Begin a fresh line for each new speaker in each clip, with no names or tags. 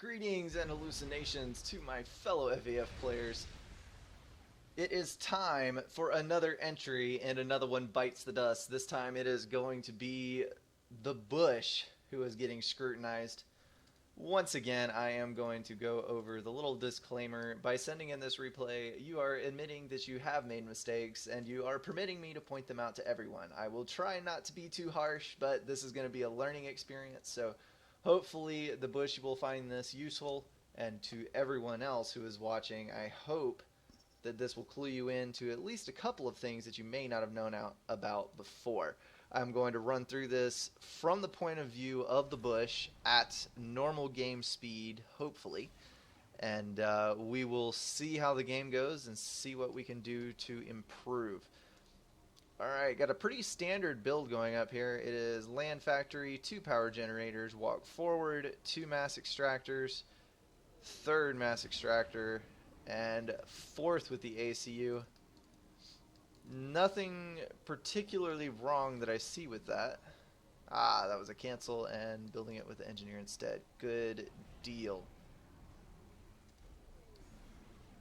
Greetings and hallucinations to my fellow FAF players. It is time for another entry, and another one bites the dust. This time it is going to be TheBush who is getting scrutinized. Once again, I am going to go over the little disclaimer. By sending in this replay, you are admitting that you have made mistakes, and you are permitting me to point them out to everyone. I will try not to be too harsh, but this is going to be a learning experience, so hopefully TheBush will find this useful, and to everyone else who is watching, I hope that this will clue you into at least a couple of things that you may not have known about before. I'm going to run through this from the point of view of TheBush at normal game speed, hopefully, and we will see how the game goes and see what we can do to improve. Alright, got a pretty standard build going up here. It is land factory, 2 power generators, walk forward, 2 mass extractors, 3rd mass extractor, and 4th with the ACU. Nothing particularly wrong that I see with that. That was a cancel, and building it with the engineer instead. Good deal.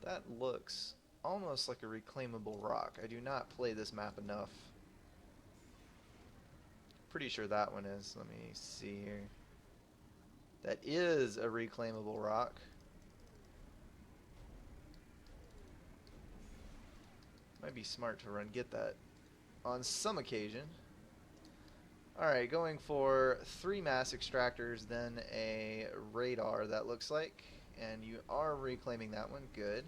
That looks almost like a reclaimable rock. I do not play this map enough. Pretty sure that one is. Let me see here. That is a reclaimable rock. Might be smart to get that on some occasion. Alright, going for 3 mass extractors, then a radar, that looks like. And you are reclaiming that one. Good.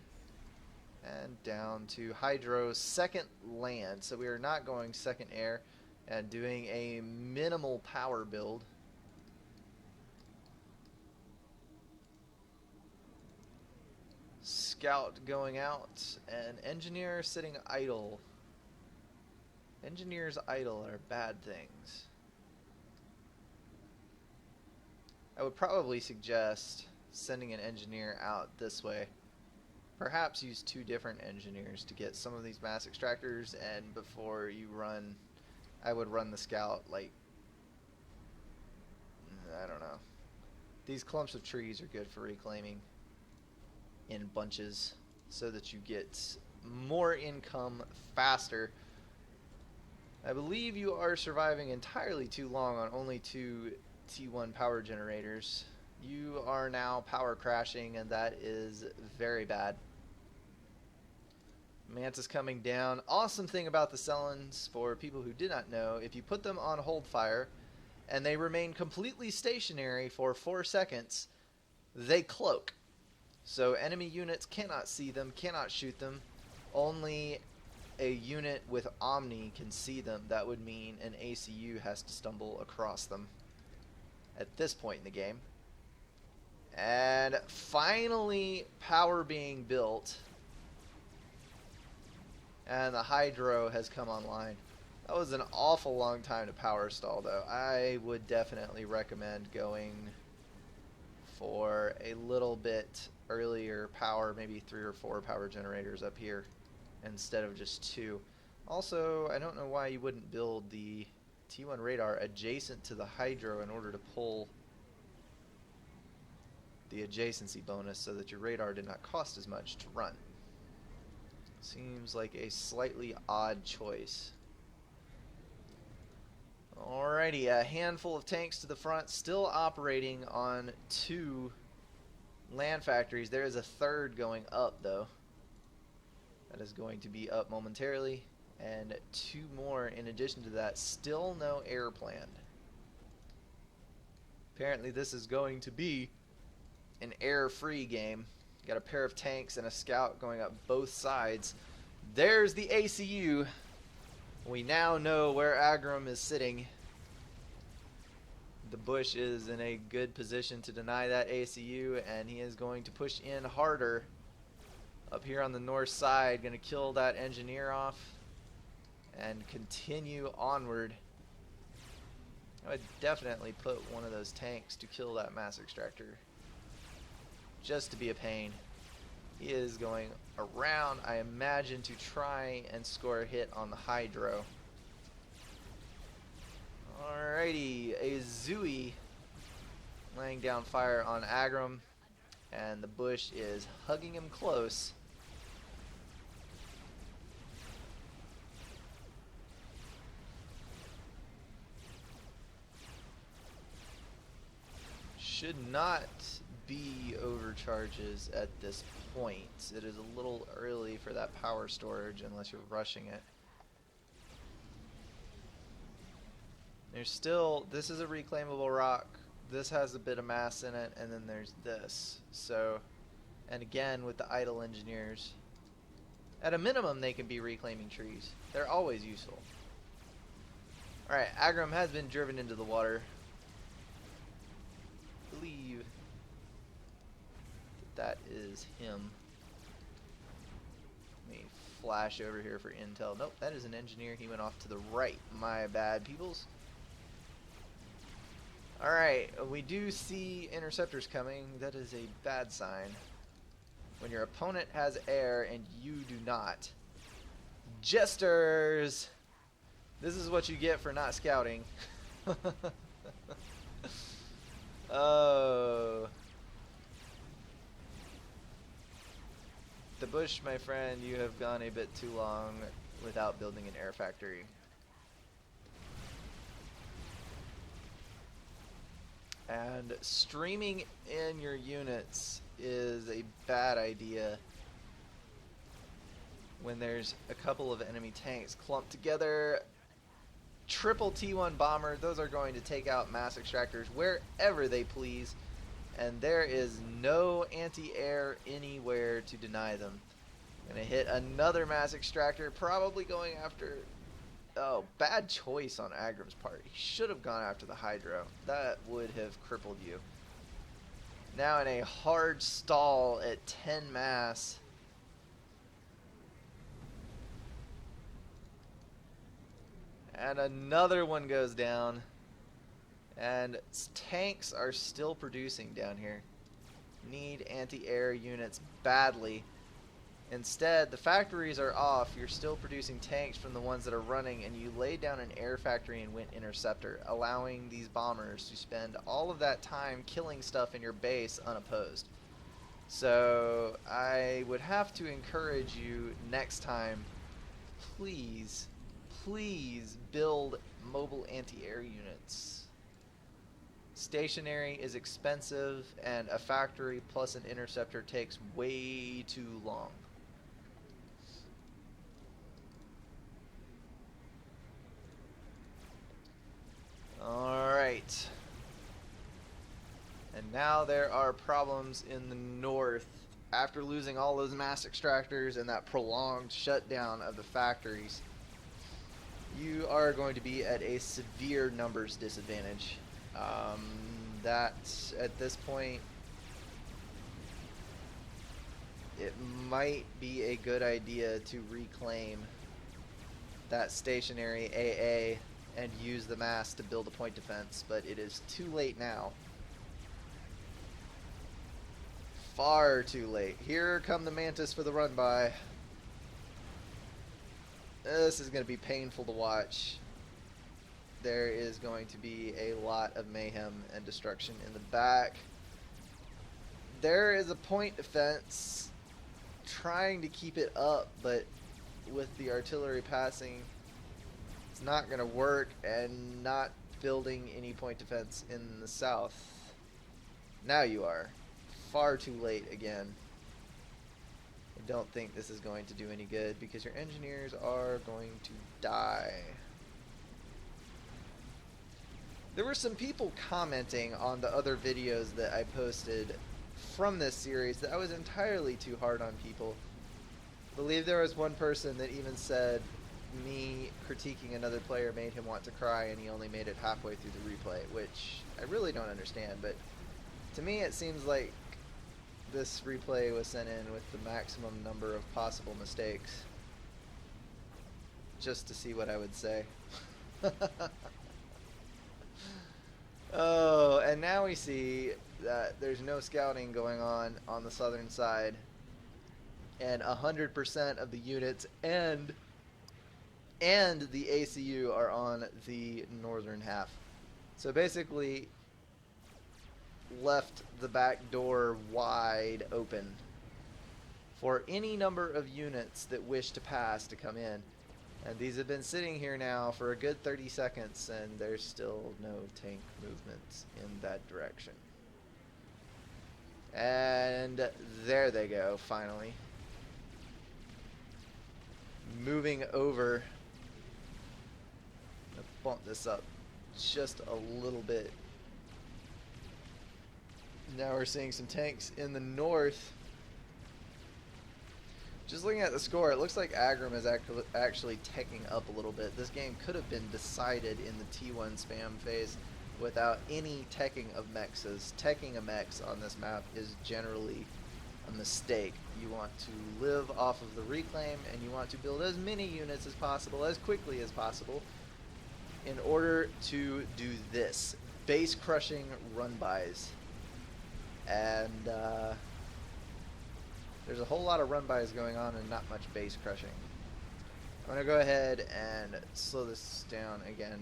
And down to hydro, 2nd land. So we are not going 2nd air and doing a minimal power build. Scout going out, and engineer sitting idle. Engineers idle are bad things. I would probably suggest sending an engineer out this way. Perhaps use 2 different engineers to get some of these mass extractors, and before you run, I would run the scout like, I don't know. These clumps of trees are good for reclaiming in bunches so that you get more income faster. I believe you are surviving entirely too long on only 2 T1 power generators. You are now power crashing, and that is very bad. Mantis coming down. Awesome thing about the Selens, for people who did not know, if you put them on hold fire and they remain completely stationary for 4 seconds, they cloak. So enemy units cannot see them, cannot shoot them. Only a unit with Omni can see them. That would mean an ACU has to stumble across them at this point in the game. And finally, power being built. And the hydro has come online. That was an awful long time to power stall, though. I would definitely recommend going for a little bit earlier power, maybe 3 or 4 power generators up here instead of just 2. Also, I don't know why you wouldn't build the T1 radar adjacent to the hydro in order to pull the adjacency bonus so that your radar did not cost as much to run. Seems like a slightly odd choice. Alrighty, a handful of tanks to the front, still operating on 2 land factories. There is a 3rd going up, though. That is going to be up momentarily. And 2 more in addition to that. Still no air planned. Apparently this is going to be an air-free game. Got a pair of tanks and a scout going up both sides. There's the ACU. We now know where Agram is sitting. TheBush is in a good position to deny that ACU, and he is going to push in harder up here on the north side. Going to kill that engineer off and continue onward. I would definitely put one of those tanks to kill that mass extractor, just to be a pain. He is going around, I imagine, to try and score a hit on the hydro. Alrighty, a Zooey laying down fire on Agram. And the bush is hugging him close. Should not be overcharges at this point. It is a little early for that power storage unless you're rushing it. There's still, this is a reclaimable rock. This has a bit of mass in it, and then there's this. So, and again with the idle engineers, at a minimum they can be reclaiming trees. They're always useful. Alright, Aggrum has been driven into the water. I believe that is him. Let me flash over here for intel. Nope, that is an engineer. He went off to the right. My bad, peoples. Alright, we do see interceptors coming. That is a bad sign. When your opponent has air and you do not. Jesters! This is what you get for not scouting. Oh. TheBush, my friend, you have gone a bit too long without building an air factory. And streaming in your units is a bad idea when there's a couple of enemy tanks clumped together. Triple T1 bomber, those are going to take out mass extractors wherever they please, and there is no anti-air anywhere to deny them. Gonna hit another mass extractor, probably going after... Oh, bad choice on Aggrum's part. He should have gone after the Hydro. That would have crippled you. Now in a hard stall at 10 mass. And another one goes down. And tanks are still producing down here. Need anti-air units badly. Instead, the factories are off. You're still producing tanks from the ones that are running, and you laid down an air factory and went interceptor, allowing these bombers to spend all of that time killing stuff in your base unopposed. So I would have to encourage you next time, please, please build mobile anti-air units. Stationary is expensive, and a factory plus an interceptor takes way too long. Alright. And now there are problems in the north. After losing all those mass extractors and that prolonged shutdown of the factories, you are going to be at a severe numbers disadvantage. That, at this point, it might be a good idea to reclaim that stationary AA and use the mass to build a point defense, but it is too late now. Far too late. Here come the Mantis for the run by. This is going to be painful to watch. There is going to be a lot of mayhem and destruction in the back. There is a point defense trying to keep it up, but with the artillery passing, it's not going to work, and not building any point defense in the south. Now you are. Far too late again. I don't think this is going to do any good because your engineers are going to die. There were some people commenting on the other videos that I posted from this series that I was entirely too hard on people. I believe there was one person that even said me critiquing another player made him want to cry, and he only made it halfway through the replay, which I really don't understand. But to me it seems like this replay was sent in with the maximum number of possible mistakes, just to see what I would say. Oh, and now we see that there's no scouting going on the southern side, and 100% of the units and the ACU are on the northern half. So basically, left the back door wide open for any number of units that wish to pass to come in. And these have been sitting here now for a good 30 seconds, and there's still no tank movements in that direction. And there they go, finally. Moving over. Let's bump this up just a little bit. Now we're seeing some tanks in the north. Just looking at the score, it looks like Aggrum is actually teching up a little bit. This game could have been decided in the T1 spam phase without any teching of mechs. Teching a mechs on this map is generally a mistake. You want to live off of the reclaim, and you want to build as many units as possible, as quickly as possible, in order to do this. Base crushing run-bys. And there's a whole lot of run-bys going on and not much base crushing. I'm going to go ahead and slow this down again,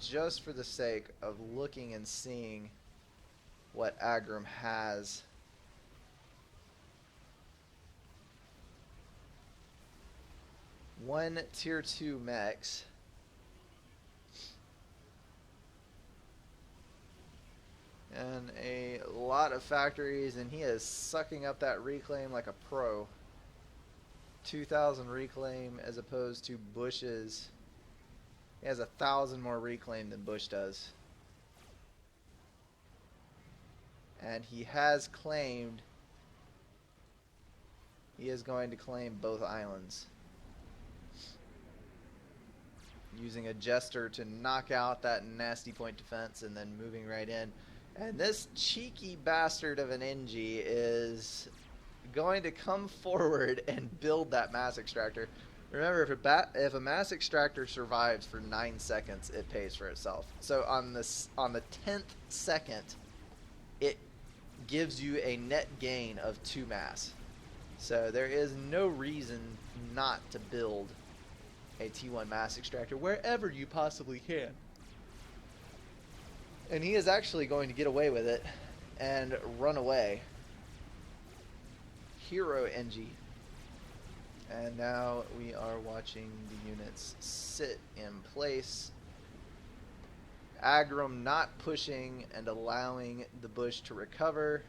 just for the sake of looking and seeing what Aggrum has. One tier 2 mechs. And a lot of factories, and he is sucking up that reclaim like a pro. 2,000 reclaim as opposed to Bush's. He has 1,000 more reclaim than Bush does. And he has claimed he is going to claim both islands, using a Jester to knock out that nasty point defense and then moving right in. And this cheeky bastard of an NG is going to come forward and build that mass extractor. Remember, if a mass extractor survives for 9 seconds, it pays for itself. So on the 10th second, it gives you a net gain of 2 mass. So there is no reason not to build a T1 mass extractor wherever you possibly can. And he is actually going to get away with it and run away. Hero NG. And now we are watching the units sit in place. Aggrum not pushing and allowing the Bush to recover.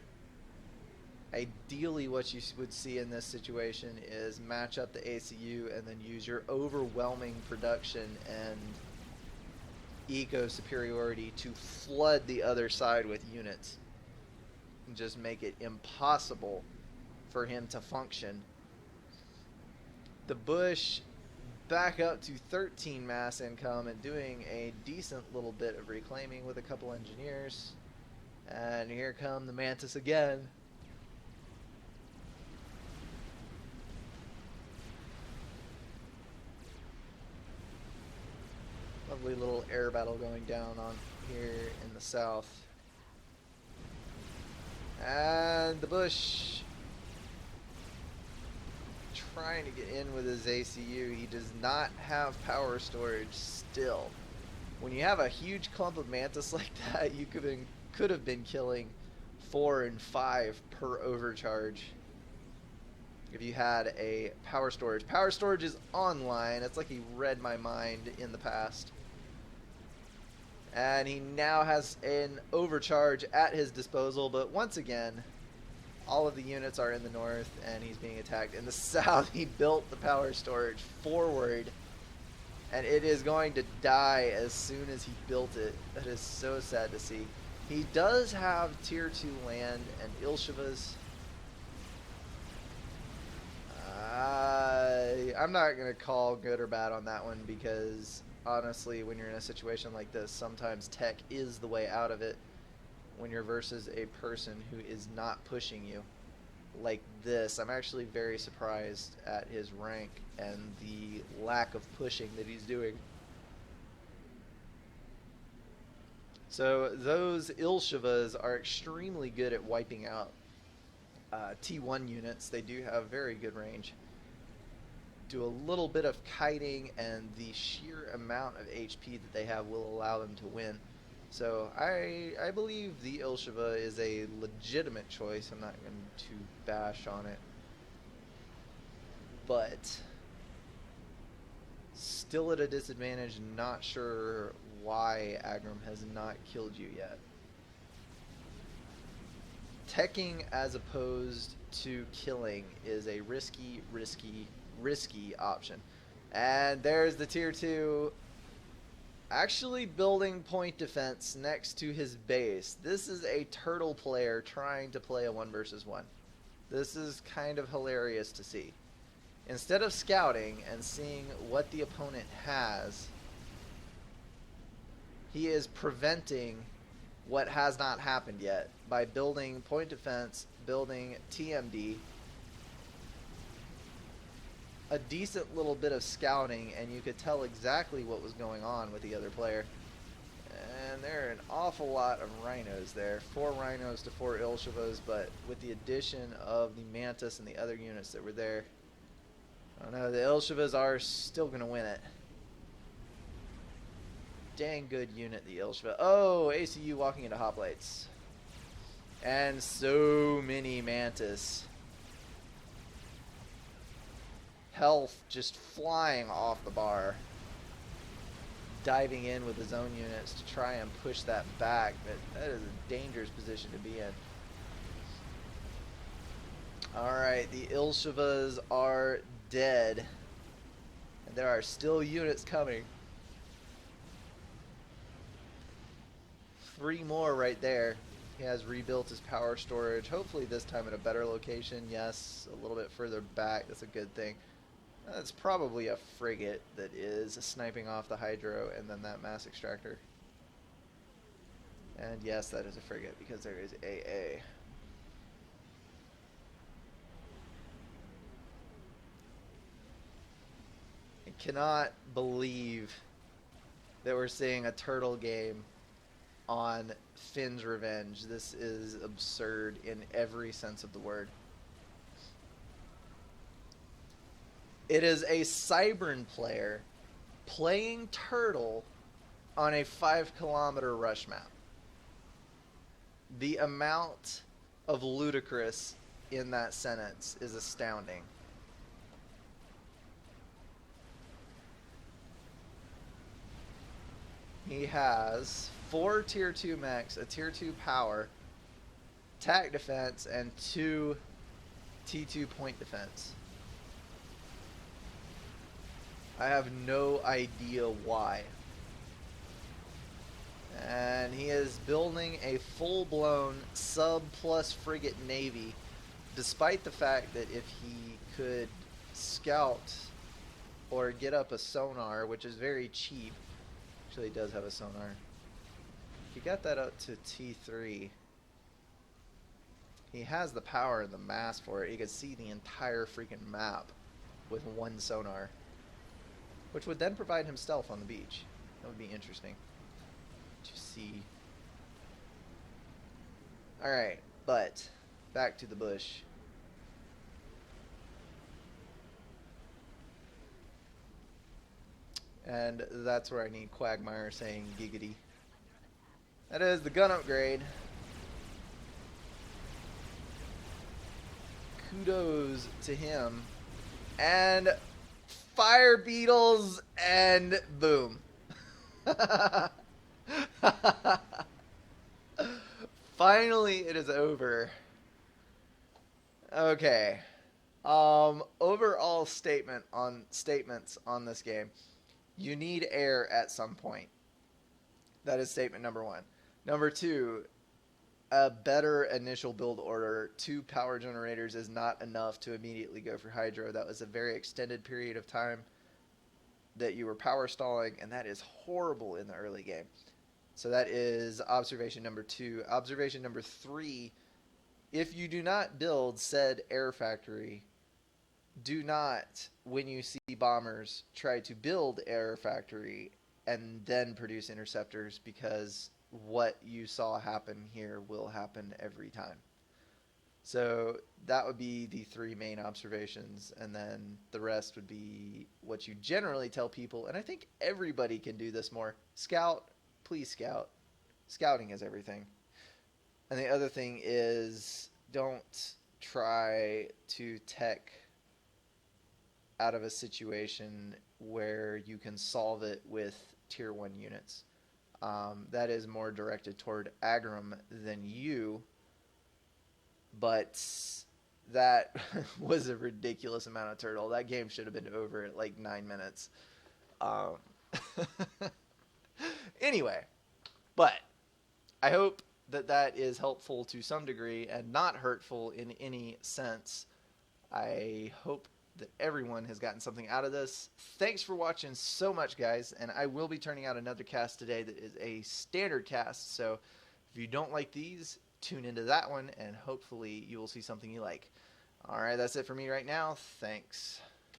Ideally, what you would see in this situation is match up the ACU and then use your overwhelming production and eco superiority to flood the other side with units and just make it impossible for him to function. The Bush back up to 13 mass income and doing a decent little bit of reclaiming with a couple engineers. And here come the Mantis again. Lovely little air battle going down on here in the south. And the Bush trying to get in with his ACU. He does not have power storage still. When you have a huge clump of Mantis like that, you could have been killing 4 and 5 per overcharge if you had a power storage. Power storage is online. It's like he read my mind in the past. And he now has an overcharge at his disposal, but once again, all of the units are in the north, and he's being attacked. In the south, he built the power storage forward, and it is going to die as soon as he built it. That is so sad to see. He does have tier 2 land and Ilshivas. I'm not going to call good or bad on that one, because honestly, when you're in a situation like this, sometimes tech is the way out of it when you're versus a person who is not pushing you like this. I'm actually very surprised at his rank and the lack of pushing that he's doing. So those Ilshivas are extremely good at wiping out T1 units. They do have very good range. Do a little bit of kiting, and the sheer amount of HP that they have will allow them to win. So I believe the Ilsheva is a legitimate choice. I'm not going to bash on it. But still at a disadvantage, not sure why Agram has not killed you yet. Teching as opposed to killing is a risky option. And there's the tier 2 actually building point defense next to his base. This is a turtle player trying to play a 1 versus 1. This is kind of hilarious to see. Instead of scouting and seeing what the opponent has, he is preventing what has not happened yet by building point defense, building TMD, a decent little bit of scouting, and you could tell exactly what was going on with the other player. And there are an awful lot of rhinos there. 4 rhinos to 4 Ilshevas, but with the addition of the Mantis and the other units that were there, I don't know, the Ilshevas are still going to win it. Dang good unit, the Ilsheva. Oh, ACU walking into hoplites. And so many Mantis. Health just flying off the bar. Diving in with his own units to try and push that back. That is a dangerous position to be in. Alright, the Ilshevas are dead. And there are still units coming. 3 more right there. He has rebuilt his power storage. Hopefully this time at a better location. Yes, a little bit further back. That's a good thing. That's probably a frigate that is sniping off the hydro and then that mass extractor. And yes, that is a frigate because there is AA. I cannot believe that we're seeing a turtle game on Finn's Revenge. This is absurd in every sense of the word. It is a Cybern player playing turtle on a 5-kilometer rush map. The amount of ludicrous in that sentence is astounding. He has 4 tier 2 mechs, a tier 2 power, attack defense, and 2 T2 point defense. I have no idea why. And he is building a full-blown sub-plus frigate navy, despite the fact that if he could scout or get up a sonar, which is very cheap, actually he does have a sonar. If he got that up to T3, he has the power and the mass for it. You could see the entire freaking map with 1 sonar, which would then provide him stealth on the beach. That would be interesting to see. Alright, but back to the bush. And that's where I need Quagmire saying giggity. That is the gun upgrade. Kudos to him. And fire beetles, and boom. Finally, it is over. Okay. Overall statements on this game. You need air at some point. That is statement number 1. Number 2, a better initial build order. 2 power generators is not enough to immediately go for hydro. That was a very extended period of time that you were power stalling, and that is horrible in the early game. So that is observation number 2. Observation number 3, if you do not build said air factory, do not, when you see bombers, try to build air factory and then produce interceptors, because what you saw happen here will happen every time. So that would be the 3 main observations, and then the rest would be what you generally tell people, and I think everybody can do this more. Scout, please scout. Scouting is everything. And the other thing is don't try to tech out of a situation where you can solve it with tier 1 units. That is more directed toward Aggrum than you, but that was a ridiculous amount of turtle. That game should have been over at like 9 minutes. Um, anyway, but I hope that that is helpful to some degree and not hurtful in any sense. I hope that everyone has gotten something out of this. Thanks for watching so much, guys, and I will be turning out another cast today that is a standard cast, so if you don't like these, tune into that one, and hopefully you will see something you like. Alright, that's it for me right now. Thanks.